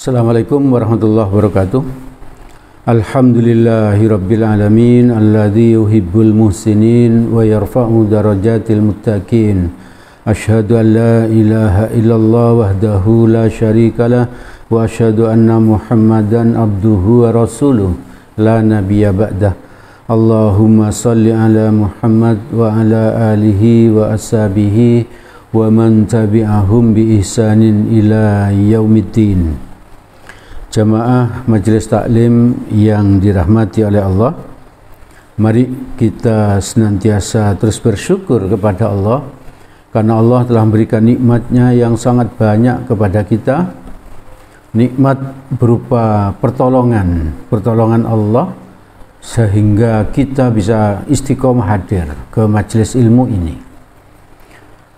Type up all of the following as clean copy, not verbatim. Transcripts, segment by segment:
Assalamualaikum warahmatullahi wabarakatuh. Alhamdulillahirabbil alamin alladzi yuhibbul muhsinin wa yarfa'u darajatil muttaqin. Asyhadu an la ilaha illallah wahdahu la syarikalah wa asyhadu anna Muhammadan abduhu wa rasuluh la nabiyya ba'dah. Allahumma salli ala Muhammad wa ala alihi wa ashabihi wa man tabi'ahum bi ihsanin ila yaumiddin. Jamaah Majelis Taklim yang dirahmati oleh Allah, mari kita senantiasa terus bersyukur kepada Allah karena Allah telah memberikan nikmatnya yang sangat banyak kepada kita. Nikmat berupa pertolongan Allah sehingga kita bisa istiqomah hadir ke majelis ilmu ini.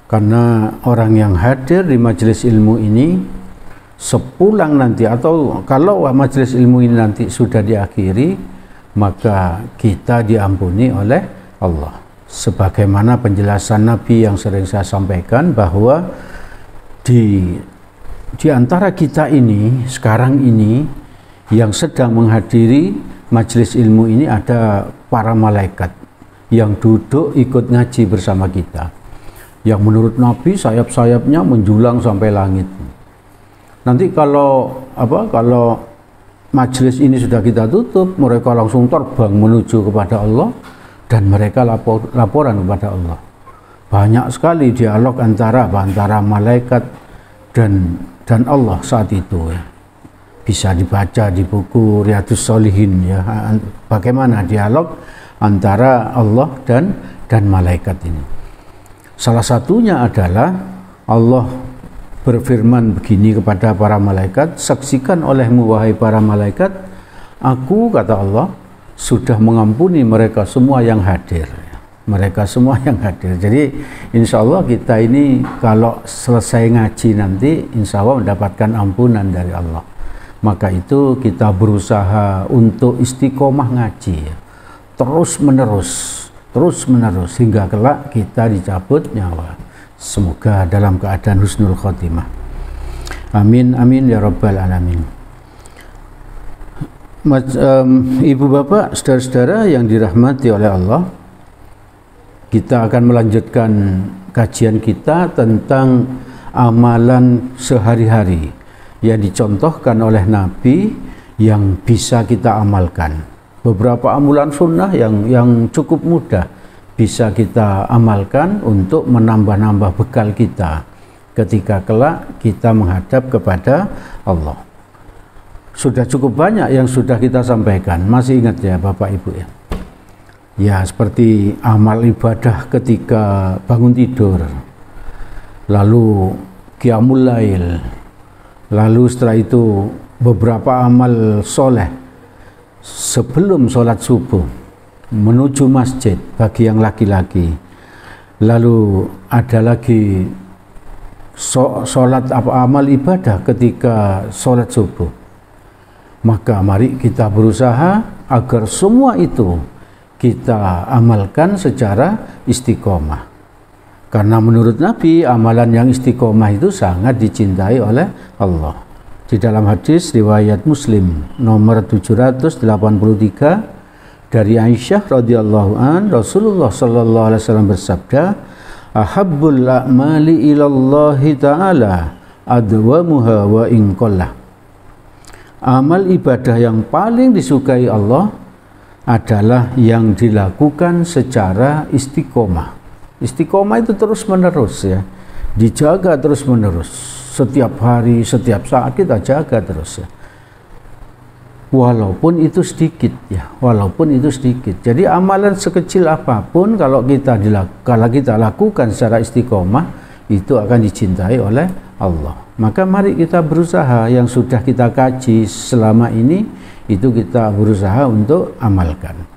Karena orang yang hadir di majelis ilmu ini sepulang nanti, atau kalau majelis ilmu ini nanti sudah diakhiri, maka kita diampuni oleh Allah. Sebagaimana penjelasan Nabi yang sering saya sampaikan, bahwa di antara kita ini sekarang ini yang sedang menghadiri majelis ilmu ini ada para malaikat yang duduk ikut ngaji bersama kita, yang menurut Nabi sayap-sayapnya menjulang sampai langit. Nanti kalau majelis ini sudah kita tutup, mereka langsung terbang menuju kepada Allah dan mereka laporan kepada Allah. Banyak sekali dialog antara malaikat dan Allah saat itu, ya. Bisa dibaca di buku Riyadhus Shalihin, ya, bagaimana dialog antara Allah dan malaikat ini. Salah satunya adalah Allah berfirman begini kepada para malaikat, saksikan olehmu wahai para malaikat, aku, kata Allah, sudah mengampuni mereka semua yang hadir. Mereka semua yang hadir. Jadi insya Allah kita ini kalau selesai ngaji nanti insya Allah mendapatkan ampunan dari Allah. Maka itu kita berusaha untuk istiqomah ngaji, ya. Terus menerus hingga kelak kita dicabut nyawa. Semoga dalam keadaan husnul khotimah. Amin amin ya rabbal alamin. Ibu bapak, saudara-saudara yang dirahmati oleh Allah, kita akan melanjutkan kajian kita tentang amalan sehari-hari yang dicontohkan oleh Nabi yang bisa kita amalkan. Beberapa amalan sunnah yang cukup mudah bisa kita amalkan untuk menambah-nambah bekal kita ketika kelak kita menghadap kepada Allah. Sudah cukup banyak yang sudah kita sampaikan. Masih ingat ya Bapak Ibu, ya? Ya, seperti amal ibadah ketika bangun tidur, lalu qiyamul lail, lalu setelah itu beberapa amal soleh sebelum sholat subuh menuju masjid bagi yang laki-laki. Lalu ada lagi sholat amal ibadah ketika sholat subuh. Maka mari kita berusaha agar semua itu kita amalkan secara istiqomah. Karena menurut Nabi, amalan yang istiqomah itu sangat dicintai oleh Allah. Di dalam hadis riwayat Muslim nomor 783 dari Aisyah radhiyallahu an, Rasulullah sallallahu alaihi wasallam bersabda, ahabbul a'mali ilallahi ta'ala adwamuha wa in qalla. Amal ibadah yang paling disukai Allah adalah yang dilakukan secara istiqomah. Istiqomah itu terus menerus, ya, dijaga terus menerus. Setiap hari, setiap saat kita jaga terus, ya. Walaupun itu sedikit, ya, walaupun itu sedikit. Jadi amalan sekecil apapun kalau kita lakukan secara istiqomah, itu akan dicintai oleh Allah. Maka mari kita berusaha yang sudah kita kaji selama ini, itu kita berusaha untuk amalkan.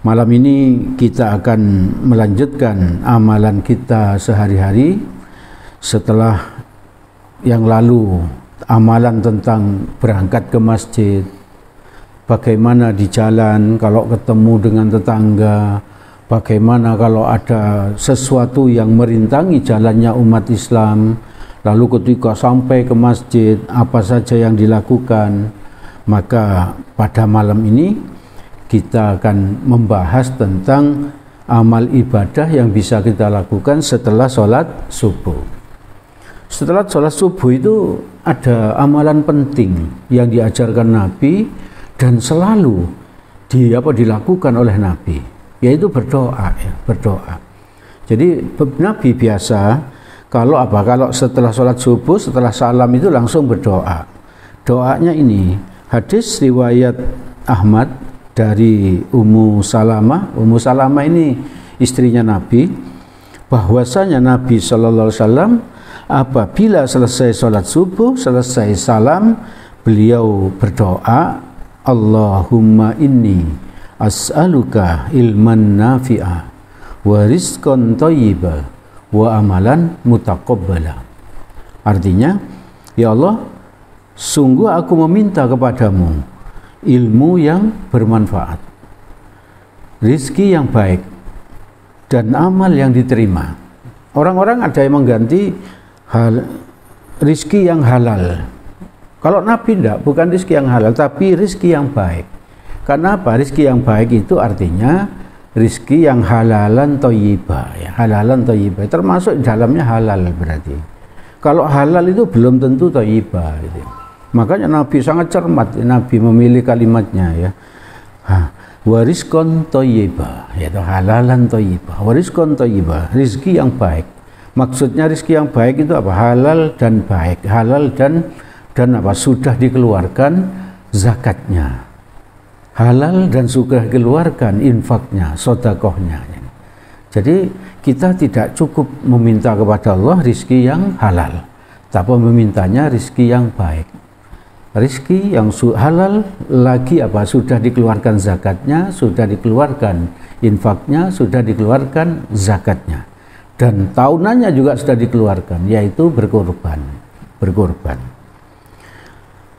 Malam ini kita akan melanjutkan amalan kita sehari-hari setelah yang lalu. Amalan tentang berangkat ke masjid, bagaimana di jalan kalau ketemu dengan tetangga, bagaimana kalau ada sesuatu yang merintangi jalannya umat Islam, Lalu ketika sampai ke masjid, apa saja yang dilakukan. Maka pada malam ini kita akan membahas tentang amal ibadah yang bisa kita lakukan setelah sholat subuh. Setelah sholat subuh itu ada amalan penting yang diajarkan Nabi dan selalu dilakukan oleh Nabi, yaitu berdoa, ya, berdoa. Jadi Nabi biasa kalau setelah sholat subuh, setelah salam itu langsung berdoa. Doanya ini hadis riwayat Ahmad dari Ummu Salamah. Ummu Salamah ini istrinya Nabi, bahwasanya Nabi Shallallahu Alaihi Wasallam apabila selesai sholat subuh, selesai salam, beliau berdoa, Allahumma inni as'aluka ilman nafi'a wa rizqan thayyiba wa amalan mutaqabbala. Artinya, ya Allah, sungguh aku meminta kepadamu ilmu yang bermanfaat, rizki yang baik, dan amal yang diterima. Orang-orang ada yang mengganti rizki yang halal. Kalau Nabi tidak, bukan rizki yang halal, tapi rizki yang baik. Karena apa? Rizki yang baik itu artinya rizki yang halalan thayyibah, ya, halalan thayyibah, termasuk dalamnya halal berarti. Kalau halal itu belum tentu thayyibah gitu. Makanya Nabi sangat cermat, Nabi memilih kalimatnya, ya. Warizqan thayyibah, yaitu halalan thayyibah, warizqan thayyibah, rizki yang baik. Maksudnya rizki yang baik itu apa? Halal dan baik, halal dan apa? Sudah dikeluarkan zakatnya, halal dan sudah dikeluarkan infaknya, sodakohnya. Jadi kita tidak cukup meminta kepada Allah rizki yang halal, tapi memintanya rizki yang baik, rizki yang halal lagi apa? Sudah dikeluarkan zakatnya, sudah dikeluarkan infaknya, sudah dikeluarkan zakatnya, dan tahunannya juga sudah dikeluarkan, yaitu berkorban.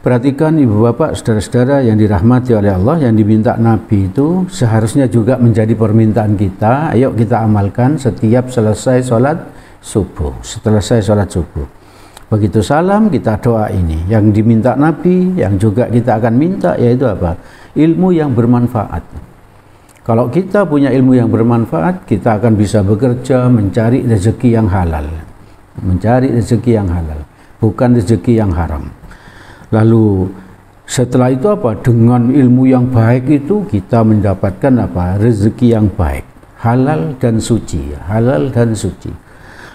Perhatikan ibu bapak, saudara-saudara yang dirahmati oleh Allah, yang diminta Nabi itu seharusnya juga menjadi permintaan kita. Ayo kita amalkan setiap selesai sholat subuh. Selesai sholat subuh, begitu salam kita doa ini. Yang diminta Nabi, yang juga kita akan minta, yaitu apa? Ilmu yang bermanfaat. Kalau kita punya ilmu yang bermanfaat, kita akan bisa bekerja mencari rezeki yang halal. Mencari rezeki yang halal, bukan rezeki yang haram. Lalu setelah itu apa? Dengan ilmu yang baik itu kita mendapatkan apa? Rezeki yang baik, halal dan suci, halal dan suci.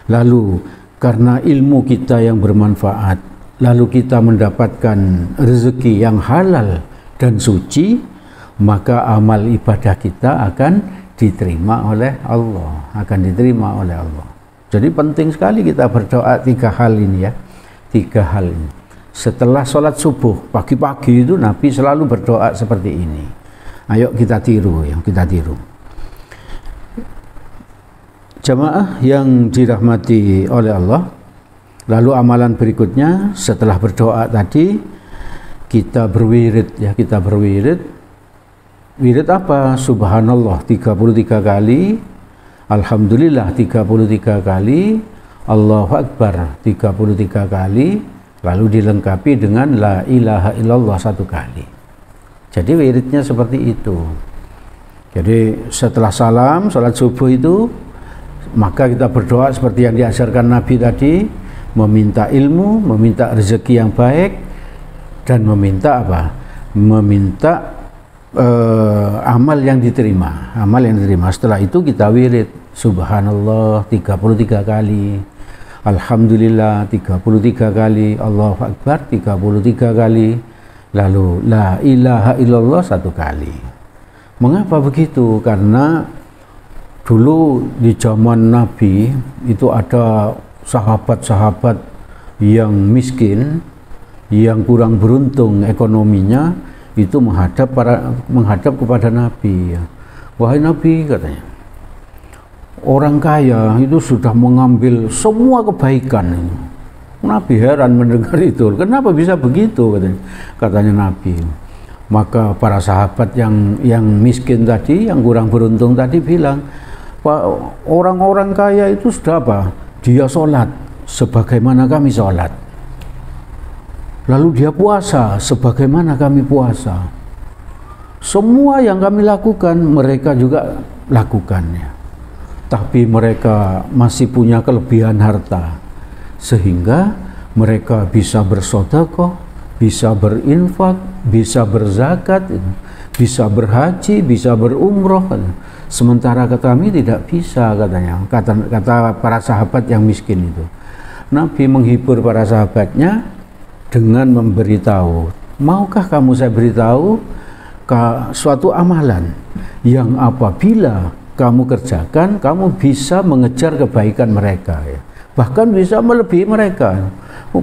Lalu karena ilmu kita yang bermanfaat, lalu kita mendapatkan rezeki yang halal dan suci, maka amal ibadah kita akan diterima oleh Allah, akan diterima oleh Allah. Jadi penting sekali kita berdoa tiga hal ini, ya, tiga hal ini. Setelah sholat subuh, pagi-pagi itu Nabi selalu berdoa seperti ini. Ayo kita tiru, yang kita tiru. Jamaah yang dirahmati oleh Allah, lalu amalan berikutnya setelah berdoa tadi, kita berwirid, ya, kita berwirid. Wirid apa? Subhanallah 33 kali, Alhamdulillah 33 kali, Allahu Akbar 33 kali, lalu dilengkapi dengan la ilaha illallah 1 kali. Jadi wiridnya seperti itu. Jadi setelah salam, sholat subuh itu, maka kita berdoa seperti yang diajarkan Nabi tadi, meminta ilmu, meminta rezeki yang baik, dan meminta apa? Meminta amal yang diterima, amal yang diterima. Setelah itu kita wirid, Subhanallah 33 kali, Alhamdulillah 33 kali, Allahu Akbar 33 kali, lalu la ilaha illallah 1 kali. Mengapa begitu? Karena dulu di zaman Nabi itu ada sahabat-sahabat yang miskin, yang kurang beruntung ekonominya, itu menghadap kepada Nabi. Wahai Nabi, katanya, orang kaya itu sudah mengambil semua kebaikan. Nabi heran mendengar itu. Kenapa bisa begitu, katanya Nabi. Maka para sahabat yang miskin tadi, yang kurang beruntung tadi bilang, Pak, orang-orang kaya itu sudah apa? Dia sholat sebagaimana kami sholat. Lalu dia puasa sebagaimana kami puasa. Semua yang kami lakukan mereka juga lakukannya. Tapi mereka masih punya kelebihan harta, sehingga mereka bisa bersedekah, bisa berinfak, bisa berzakat, bisa berhaji, bisa berumroh. Sementara kami tidak bisa, katanya. Kata para sahabat yang miskin itu. Nabi menghibur para sahabatnya dengan memberitahu, maukah kamu saya beritahu suatu amalan yang apabila kamu kerjakan, kamu bisa mengejar kebaikan mereka, ya. Bahkan bisa melebihi mereka.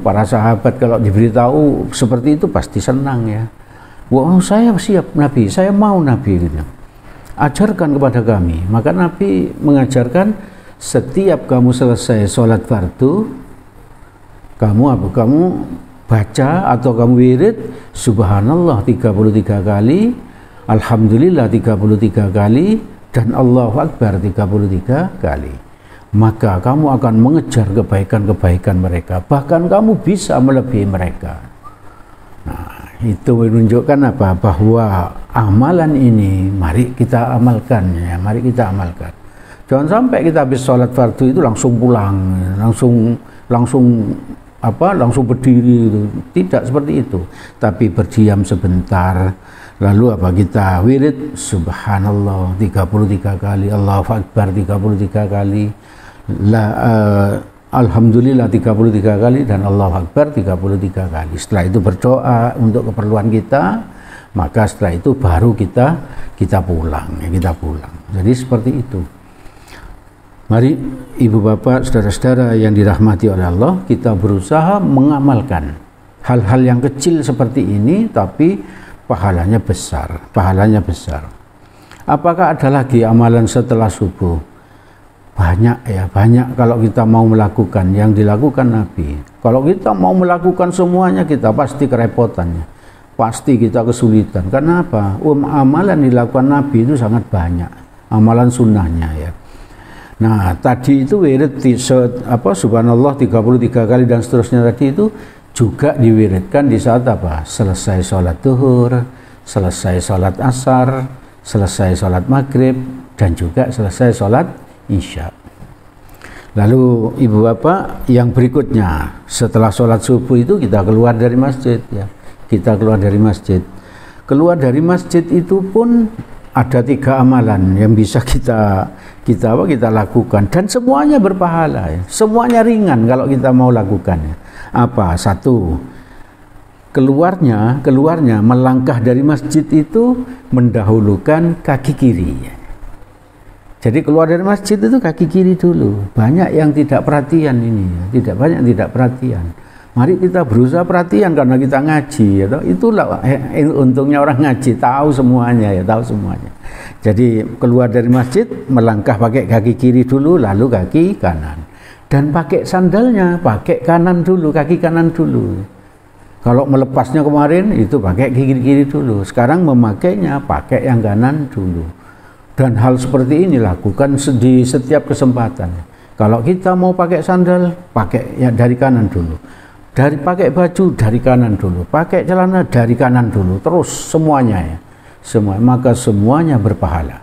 Para sahabat kalau diberitahu seperti itu pasti senang, ya. Wah, saya siap Nabi, saya mau Nabi, gitu. Ajarkan kepada kami. Maka Nabi mengajarkan setiap kamu selesai sholat fardu, kamu baca atau kamu wirid subhanallah 33 kali, alhamdulillah 33 kali, dan Allahu Akbar 33 kali. Maka kamu akan mengejar kebaikan-kebaikan mereka, bahkan kamu bisa melebihi mereka. Nah, itu menunjukkan apa? Bahwa amalan ini mari kita amalkan, ya. Mari kita amalkan. Jangan sampai kita habis sholat fardu itu langsung pulang, langsung berdiri gitu. Tidak seperti itu, tapi berdiam sebentar, lalu kita wirid subhanallah 33 kali, Allahu Akbar 33 kali, alhamdulillah 33 kali, dan Allahu Akbar 33 kali. Setelah itu berdoa untuk keperluan kita, maka setelah itu baru kita pulang, ya, kita pulang. Jadi seperti itu. Mari ibu bapak, saudara-saudara yang dirahmati oleh Allah, kita berusaha mengamalkan hal-hal yang kecil seperti ini, tapi pahalanya besar, Apakah ada lagi amalan setelah subuh? Banyak, ya, banyak kalau kita mau melakukan yang dilakukan Nabi. Kalau kita mau melakukan semuanya, kita pasti kerepotannya, pasti kita kesulitan. Karena apa? Amalan dilakukan Nabi itu sangat banyak, amalan sunnahnya, ya. Nah, tadi itu wirid subhanallah 33 kali dan seterusnya tadi itu juga diwiridkan di saat apa? Selesai sholat duhur, selesai sholat asar, selesai sholat maghrib, dan juga selesai sholat isya. Lalu ibu bapak, yang berikutnya setelah sholat subuh itu kita keluar dari masjid, ya. Kita keluar dari masjid. Keluar dari masjid itu pun ada 3 amalan yang bisa kita lakukan, dan semuanya berpahala, ya. Semuanya ringan kalau kita mau lakukannya. Apa? 1, keluarnya melangkah dari masjid itu mendahulukan kaki kiri. Jadi keluar dari masjid itu kaki kiri dulu. Banyak yang tidak perhatian ini, ya. Banyak yang tidak perhatian. Mari kita berusaha perhatian karena kita ngaji, ya. Itulah untungnya orang ngaji, tahu semuanya, ya, tahu semuanya. Jadi keluar dari masjid melangkah pakai kaki kiri dulu, lalu kaki kanan. Dan pakai sandalnya, pakai kanan dulu, kaki kanan dulu. Kalau melepasnya kemarin itu pakai kiri dulu. Sekarang memakainya pakai yang kanan dulu. Dan hal seperti ini lakukan di setiap kesempatan. Kalau kita mau pakai sandal, pakai ya dari kanan dulu. Pakai baju dari kanan dulu, pakai celana dari kanan dulu, terus semuanya, ya. Maka semuanya berpahala.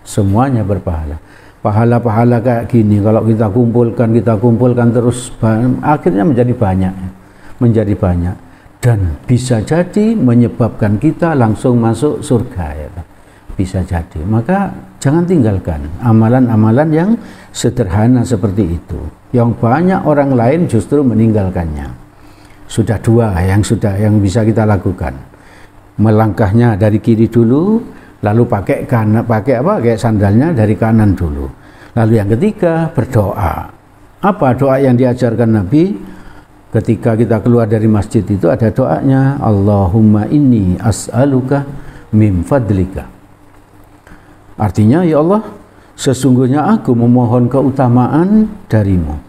Semuanya berpahala. Pahala-pahala kayak gini kalau kita kumpulkan terus, akhirnya menjadi banyak, ya. Menjadi banyak, dan bisa jadi menyebabkan kita langsung masuk surga, ya. Bisa jadi. Maka jangan tinggalkan amalan-amalan yang sederhana seperti itu, yang banyak orang lain justru meninggalkannya. Sudah 2 yang bisa kita lakukan. Melangkahnya dari kiri dulu, lalu pakai sandalnya dari kanan dulu. Lalu yang ketiga, berdoa. Apa doa yang diajarkan Nabi? Ketika kita keluar dari masjid itu ada doanya, Allahumma inni as'aluka min fadlika. Artinya, ya Allah, sesungguhnya aku memohon keutamaan darimu.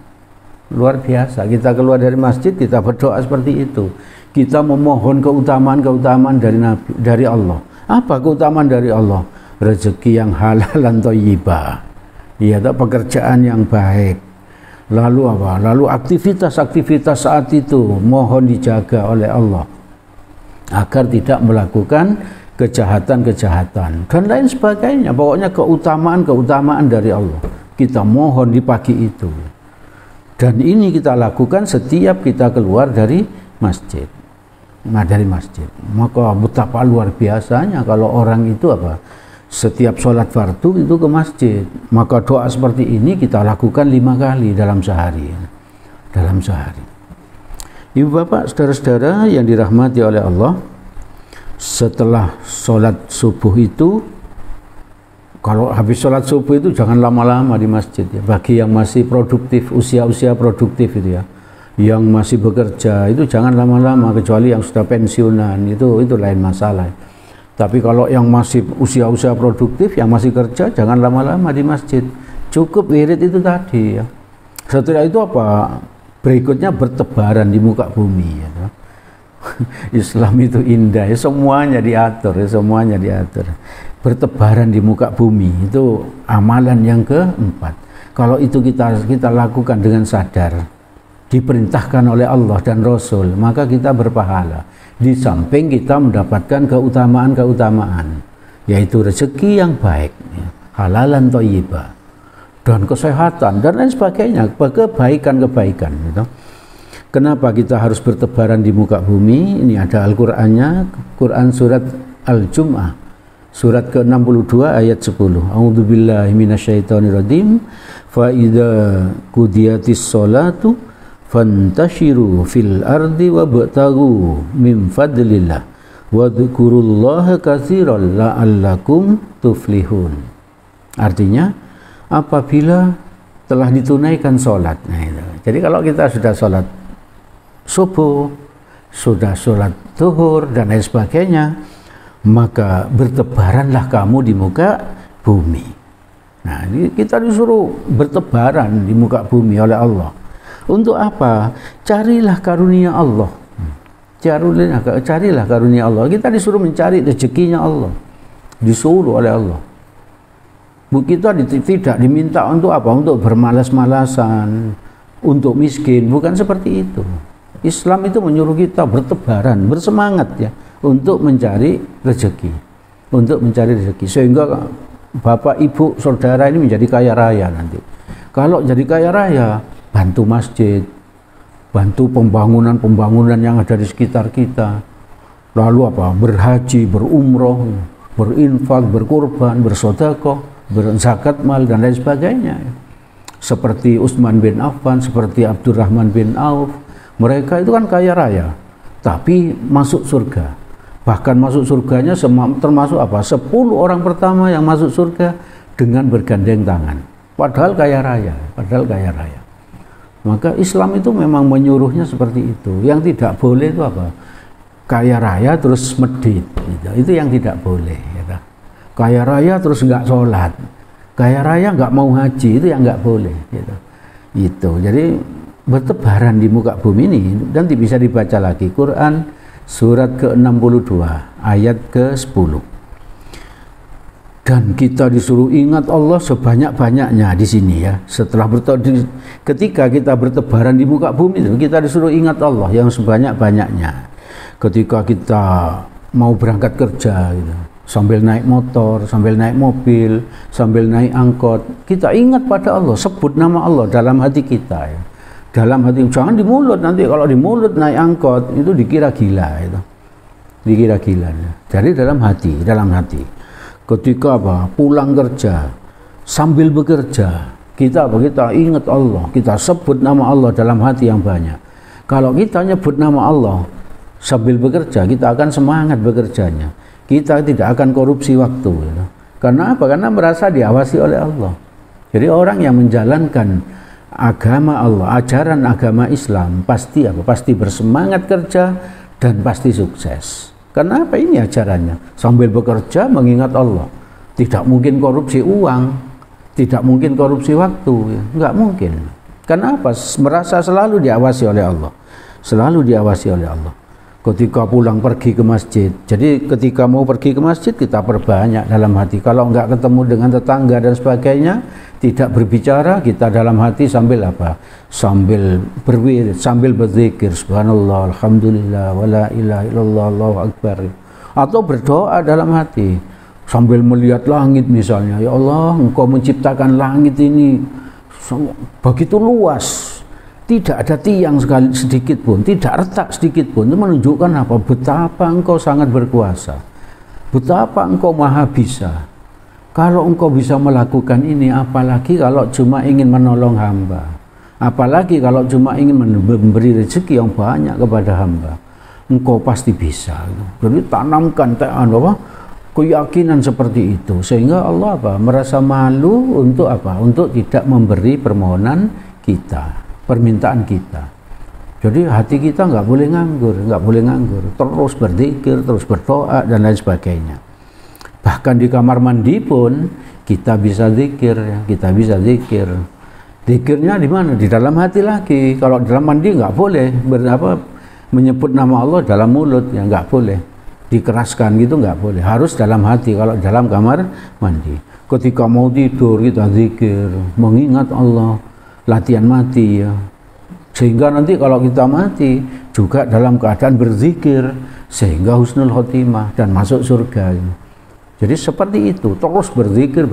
Luar biasa, kita keluar dari masjid, kita berdoa seperti itu. Kita memohon keutamaan dari Allah. Apa keutamaan dari Allah? Rezeki yang halal dan thayyibah. Ya, pekerjaan yang baik. Lalu apa? Lalu aktivitas-aktivitas saat itu mohon dijaga oleh Allah agar tidak melakukan kejahatan-kejahatan dan lain sebagainya. Pokoknya keutamaan-keutamaan dari Allah kita mohon di pagi itu. Dan ini kita lakukan setiap kita keluar dari masjid. Nah, dari masjid. Maka betapa luar biasanya kalau orang itu apa? Setiap sholat fardu itu ke masjid. Maka doa seperti ini kita lakukan 5 kali dalam sehari. Dalam sehari. Ibu bapak, saudara-saudara yang dirahmati oleh Allah, setelah sholat subuh itu, kalau habis sholat subuh itu jangan lama-lama di masjid ya. Bagi yang masih produktif, usia-usia produktif itu ya, yang masih bekerja itu jangan lama-lama, kecuali yang sudah pensiunan itu lain masalah. Tapi kalau yang masih usia-usia produktif, yang masih kerja, jangan lama-lama di masjid. Cukup wirid itu tadi ya. Setelah itu apa? Berikutnya bertebaran di muka bumi ya. Islam itu indah ya, semuanya diatur ya, semuanya diatur. Bertebaran di muka bumi itu amalan yang keempat. Kalau itu kita lakukan dengan sadar, diperintahkan oleh Allah dan Rasul, maka kita berpahala. Di samping kita mendapatkan keutamaan-keutamaan, yaitu rezeki yang baik, halalan thayyibah, dan kesehatan dan lain sebagainya, kebaikan-kebaikan gitu. Kenapa kita harus bertebaran di muka bumi? Ini ada Al-Qur'annya, Quran surat Al-Jum'ah, surat ke-62 ayat 10. A'udzubillahi minasyaitonirrajim. Fa idza qudiyatis sholatu fantashiru fil ardi wabtaghu min fadlillah wadhkurullaha katsiran la'allakum tuflihun. Artinya apabila telah ditunaikan sholat. Nah, itu. Jadi kalau kita sudah sholat subuh, sudah sholat zuhur dan lain sebagainya, maka bertebaranlah kamu di muka bumi. Nah, ini kita disuruh bertebaran di muka bumi oleh Allah. Untuk apa? Carilah karunia Allah. Carilah karunia Allah. Kita disuruh mencari rezekinya Allah. Disuruh oleh Allah. Kita tidak diminta untuk apa? Untuk bermalas-malasan, untuk miskin. Bukan seperti itu. Islam itu menyuruh kita bertebaran, bersemangat ya, untuk mencari rezeki. Untuk mencari rezeki. Sehingga bapak, ibu, saudara ini menjadi kaya raya nanti. Kalau jadi kaya raya, bantu masjid, bantu pembangunan yang ada di sekitar kita. Lalu apa? Berhaji, berumroh, berinfak, berkurban, bersedekah, berzakat mal dan lain sebagainya. Seperti Utsman bin Affan, seperti Abdurrahman bin Auf, mereka itu kan kaya raya, tapi masuk surga. Bahkan masuk surganya termasuk apa? 10 orang pertama yang masuk surga dengan bergandeng tangan. Padahal kaya raya, Maka Islam itu memang menyuruhnya seperti itu. Yang tidak boleh itu apa? Kaya raya terus medit, gitu. Itu yang tidak boleh. Gitu. Kaya raya terus nggak sholat, kaya raya nggak mau haji, itu yang nggak boleh. Gitu. Itu. Jadi bertebaran di muka bumi ini nanti bisa dibaca lagi. Quran surat ke-62 ayat ke-10. Dan kita disuruh ingat Allah sebanyak-banyaknya di sini ya. Ketika kita bertebaran di muka bumi itu, kita disuruh ingat Allah yang sebanyak-banyaknya. Ketika kita mau berangkat kerja gitu, sambil naik motor, sambil naik mobil, sambil naik angkot, kita ingat pada Allah, sebut nama Allah dalam hati kita ya. Dalam hati, jangan di mulut. Nanti kalau di mulut naik angkot itu dikira gila itu. Dikira gila. Jadi dalam hati. Ketika apa? Pulang kerja, sambil bekerja, kita ingat Allah, kita sebut nama Allah dalam hati yang banyak. Kalau kita nyebut nama Allah sambil bekerja, kita akan semangat bekerjanya. Kita tidak akan korupsi waktu. Gitu. Karena apa? Karena merasa diawasi oleh Allah. Jadi orang yang menjalankan agama Allah, ajaran agama Islam, pasti apa? Pasti bersemangat kerja dan pasti sukses. Karena apa? Ini ajarannya. Sambil bekerja mengingat Allah. Tidak mungkin korupsi uang, tidak mungkin korupsi waktu, enggak mungkin. Karena apa? Merasa selalu diawasi oleh Allah. Selalu diawasi oleh Allah. ketika pulang pergi ke masjid. Jadi ketika mau pergi ke masjid kita perbanyak dalam hati. Kalau enggak ketemu dengan tetangga dan sebagainya, tidak berbicara, kita dalam hati sambil apa? Sambil berwirid, sambil berzikir, subhanallah, alhamdulillah, wala ilaha illallah, Allahu akbar. Atau berdoa dalam hati sambil melihat langit misalnya, ya Allah, Engkau menciptakan langit ini begitu luas. Tidak ada tiang sekali sedikit pun, tidak retak sedikit pun. Itu menunjukkan apa? Betapa Engkau sangat berkuasa, betapa Engkau maha bisa. Kalau Engkau bisa melakukan ini, apalagi kalau cuma ingin menolong hamba, apalagi kalau cuma ingin memberi rezeki yang banyak kepada hamba, Engkau pasti bisa. Jadi tanamkan keyakinan seperti itu, sehingga Allah merasa malu untuk untuk tidak memberi permohonan kita, permintaan kita. Jadi hati kita nggak boleh nganggur, terus berzikir, terus berdoa dan lain sebagainya. Bahkan di kamar mandi pun kita bisa zikir, Zikirnya di mana? Di dalam hati lagi. Kalau dalam mandi nggak boleh menyebut nama Allah dalam mulut, ya nggak boleh. Dikeraskan gitu nggak boleh. Harus dalam hati kalau dalam kamar mandi. Ketika mau tidur kita zikir, mengingat Allah. Latihan mati ya, sehingga nanti kalau kita mati juga dalam keadaan berzikir sehingga husnul khotimah dan masuk surga. Jadi seperti itu, terus berzikir.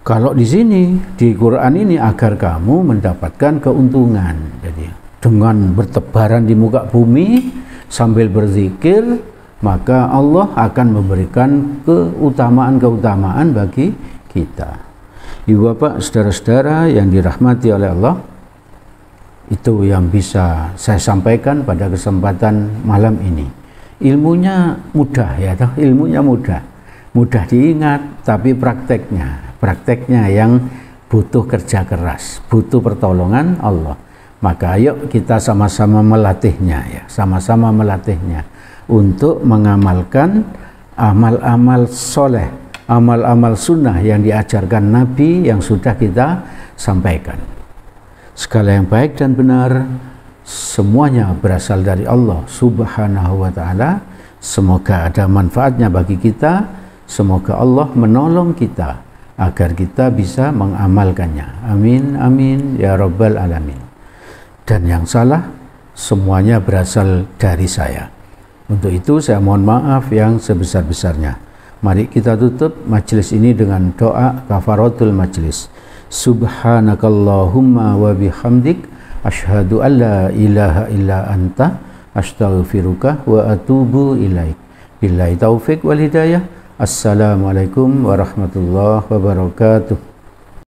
Kalau di sini di Quran ini agar kamu mendapatkan keuntungan. Jadi dengan bertebaran di muka bumi sambil berzikir, maka Allah akan memberikan keutamaan bagi kita. Ibu bapak, saudara-saudara yang dirahmati oleh Allah, itu yang bisa saya sampaikan pada kesempatan malam ini. Ilmunya mudah ya, ilmunya mudah diingat, tapi prakteknya yang butuh kerja keras, butuh pertolongan Allah. Maka ayo kita sama-sama melatihnya untuk mengamalkan amal-amal soleh, amal-amal sunnah yang diajarkan Nabi yang sudah kita sampaikan. Segala yang baik dan benar semuanya berasal dari Allah Subhanahu wa ta'ala. Semoga ada manfaatnya bagi kita, semoga Allah menolong kita agar kita bisa mengamalkannya. Amin amin ya rabbal alamin. Dan yang salah semuanya berasal dari saya. Untuk itu saya mohon maaf yang sebesar-besarnya. Mari kita tutup majelis ini dengan doa kafaratul majelis. Subhanakallahumma wa bihamdik asyhadu an la ilaha illa anta astaghfiruka wa atubu ilaik. Billahi taufik wal hidayah. Assalamualaikum warahmatullahi wabarakatuh.